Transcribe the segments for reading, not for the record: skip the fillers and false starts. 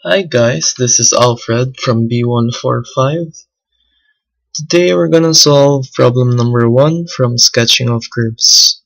Hi guys, this is Alfred from B145. Today we're gonna solve problem number 1 from sketching of curves.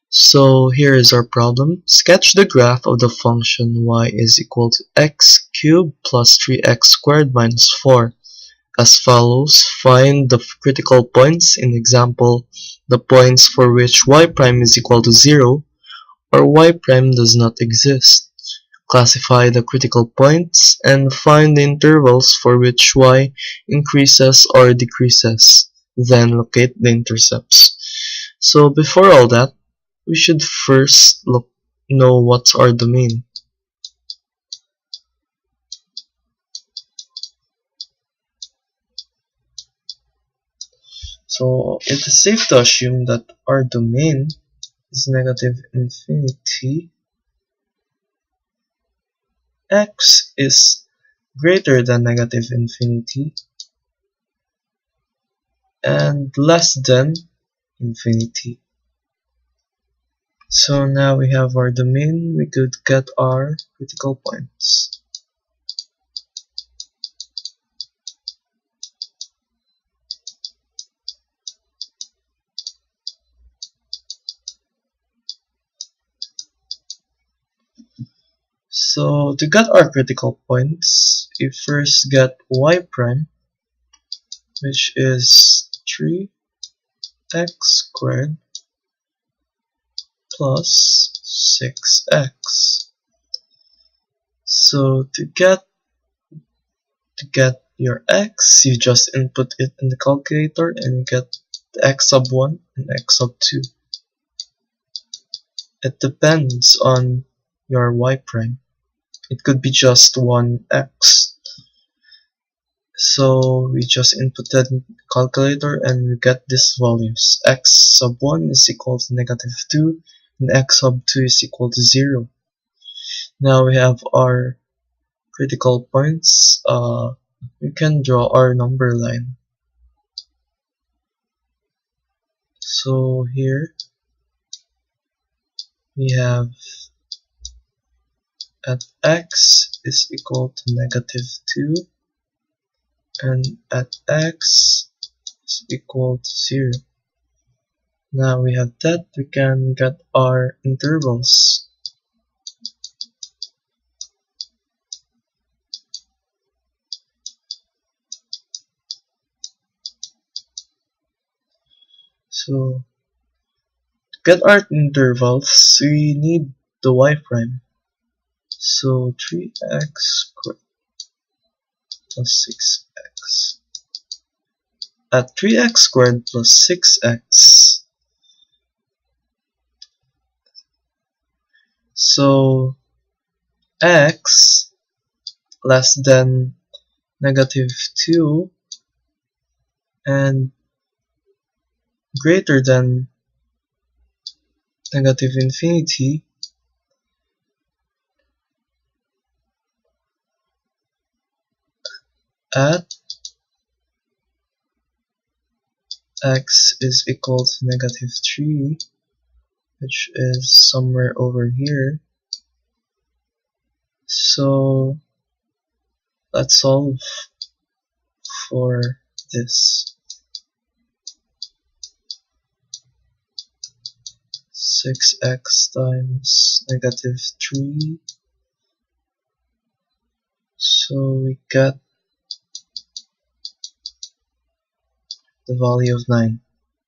So here is our problem. Sketch the graph of the function y is equal to x cubed plus 3x squared minus 4 as follows. Find the critical points. In example, the points for which y prime is equal to 0 or y prime does not exist. Classify the critical points, and find the intervals for which y increases or decreases. Then locate the intercepts. So before all that, we should first know what's our domain. So it is safe to assume that our domain is negative infinity. X is greater than negative infinity and less than infinity. So now we have our domain, we could get our critical points. So to get our critical points, we first get y prime, which is 3x squared plus 6x. So to get your x, you just input it in the calculator and you get the x sub 1 and x sub 2. It depends on your y prime. It could be just 1x. So we just inputted in the calculator and we get these values. X sub 1 is equal to negative 2 and x sub 2 is equal to 0. Now we have our critical points. We can draw our number line. So here we have at x is equal to negative 2 and at x is equal to 0. Now we have that, we can get our intervals. So to get our intervals, we need the y prime. So 3x squared plus 6x. At 3x squared plus 6x, so x less than negative 2 and greater than negative infinity, at x is equal to negative 3, which is somewhere over here. So let's solve for this. 6x times negative 3. So we get the value of 9.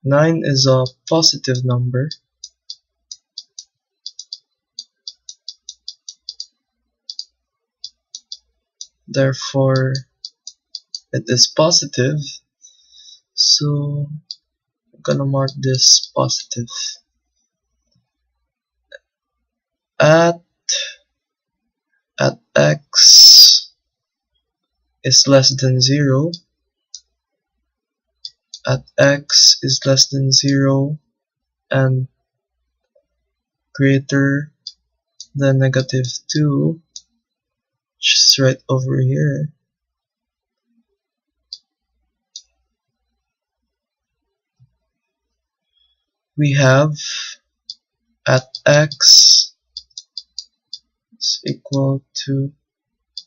9 is a positive number. Therefore, it is positive. So I'm gonna mark this positive. At x is less than 0, at x is less than 0 and greater than negative 2, which is right over here, we have at x is equal to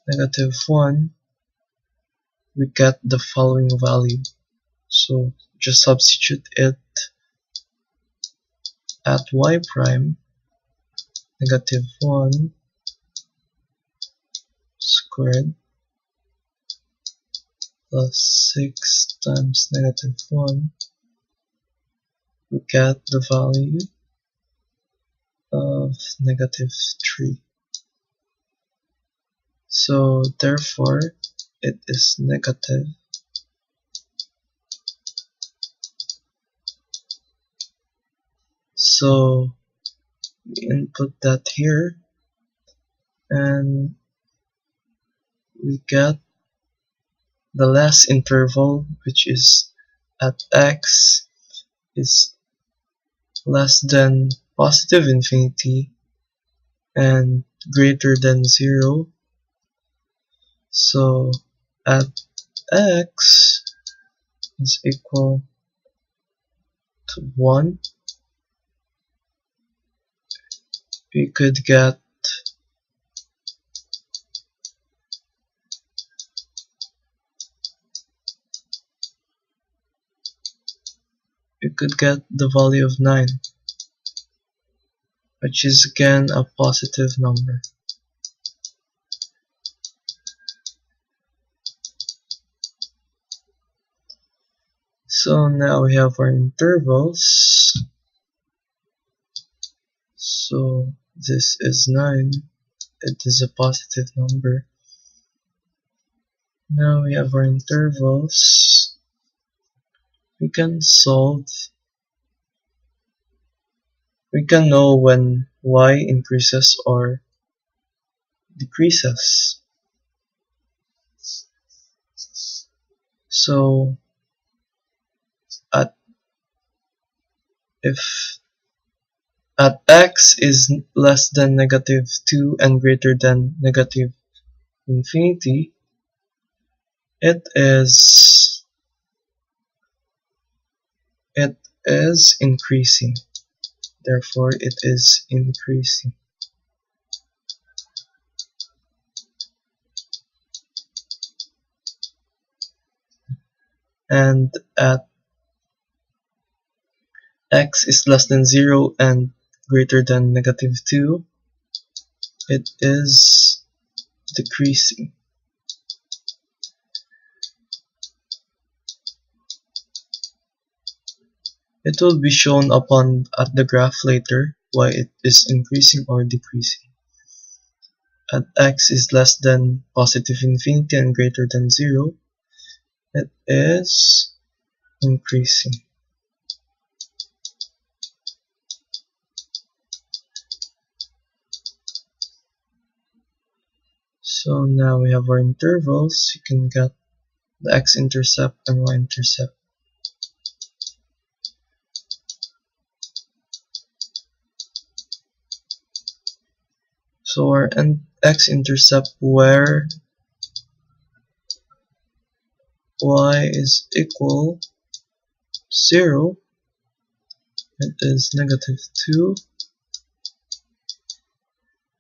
-1, we get the following value. So just substitute it at y prime, -1 squared plus 6 times -1, we get the value of -3. So therefore it is negative. So we input that here and we get the last interval, which is at x is less than positive infinity and greater than 0. So at x is equal to 1, we could get the value of 9, which is again a positive number. So now we have our intervals. So this is 9, it is a positive number. Now we have our intervals. We can solve. We can know when y increases or decreases. So if at x is less than -2 and greater than -infinity, it is increasing. Therefore it is increasing. And at x is less than 0 and greater than -2, it is decreasing. It will be shown at the graph later why it is increasing or decreasing. At x is less than positive infinity and greater than 0, it is increasing. So now we have our intervals. You can get the x-intercept and y-intercept. So our x-intercept where y is equal to 0, it is -2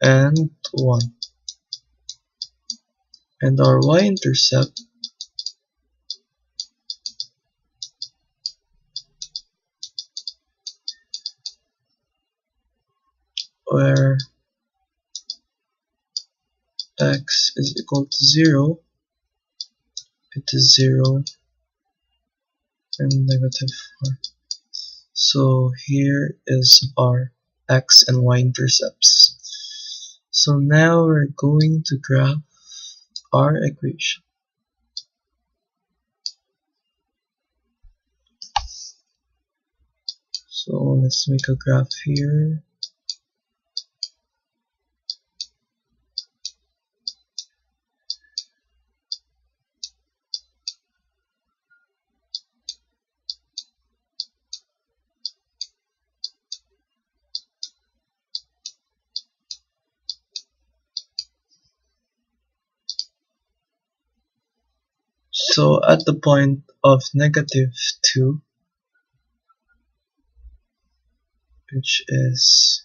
and 1. And our y-intercept where x is equal to 0, it is 0 and -4. So here is our x and y intercepts. So now we're going to graph our equation. So let's make a graph here. So at the point of -2, which is